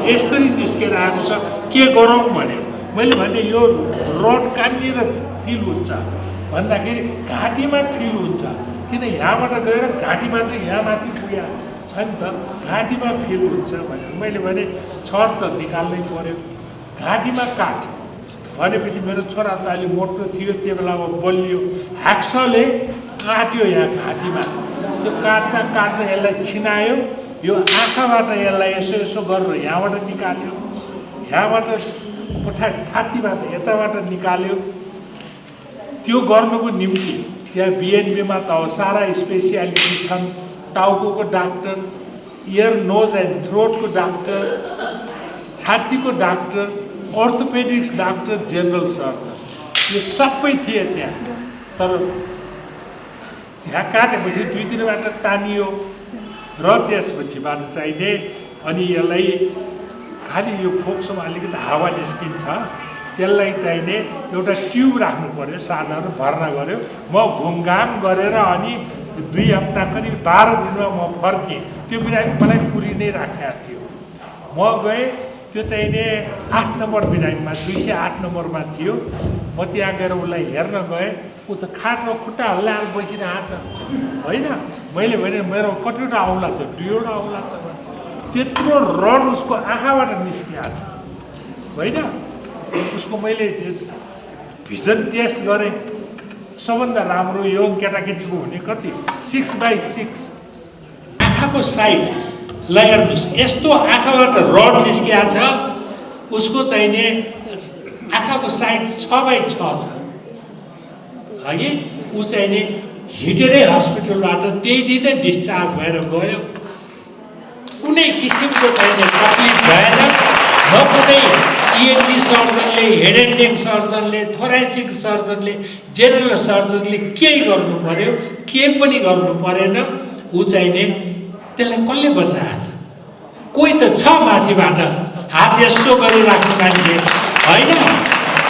यसरी निस्केर आएको छ, के गरौँ भन्यो। मैले भने यो रड कहाँनिर फिल हुन्छ भन्दाखेरि घाँटीमा फिल हुन्छ, किन यहाँबाट गएर घाँटीबाट यहाँ माथि पुग्या छ नि त, घाँटीमा फिल हुन्छ भने मैले भने छड त निकाल्नै पर्यो। घाँटीमा काट भनेपछि मेरो छोरा त अलि मोटो थियो, त्यो बेलामा बलियो, ह्याक्सले काट्यो यहाँ घाँटीमा। त्यो काट्दा यसलाई छिनायो, यो आँखाबाट यसलाई यसो यसो गरेर यहाँबाट निकाल्यो, यहाँबाट पछाडि छातीबाट यताबाट निकाल्यो। त्यो गर्नुको निम्ति त्यहाँ बिएनबीमा त अब सारा स्पेसियालिटी छन्, टाउकोको डाक्टर, इयर नोज एन्ड थ्रोटको डाक्टर, छातीको doctor, orthopaedics doctor, general surgeon, यो सबै थिए त्यहाँ। तर यहाँ काटेपछि 2 दिनबाट तानियो र त्यसपछिबाट चाहिने अनि यसलाई खालि यो फोक्सोमा अलिकति हावा निस्किन्छ, त्यसलाई चाहिने एउटा ट्युब राख्नु पर्यो, साधारण भर्ना गर्यो। म घुमघाम गरेर अनि 2 हप्ता करिब 12 दिनमा म फर्केँ। त्यो बिरामी मलाई पुरी नै राखेको थियो। म गएँ, त्यो चाहिने 8 नम्बर बिरामीमा 208 नम्बरमा थियो। म त्यहाँ गएर उसलाई हेर्न गएँ, ऊ त खाटमा खुट्टा हल्लाएर बसिरहेको छ होइन। मैले भने मेरो कतिवटा औँला छ, 2वटा औँला छ, त्यत्रो रड उसको आँखाबाट निस्किएको छ होइन। उसको मैले भिजन टेस्ट गरेँ, सबभन्दा राम्रो यो केटाकेटीको हुने कति 6/6 आँखाको साइडलाई हेर्नुहोस्, यस्तो आँखाबाट रड निस्किएको छ। उसको चाहिने आँखाको साइड 6/6 छ हगि। ऊ चाहिने हिटेरै हस्पिटलबाट त्यही दिनै डिस्चार्ज भएर गयो। कुनै किसिमको चाहिने तकलिफ भएन, न कुनै इएनटी सर्जनले, हेड एन्ड नेक सर्जनले, थोरेसिक सर्जनले, जेनरल सर्जनले केही गर्नु पर्यो, केही पनि गर्नु परेन। ऊ चाहिने त्यसलाई कसले बचायो त? कोही त छ माथिबाट हात यस्तो गरिराख्ने मान्छे होइन।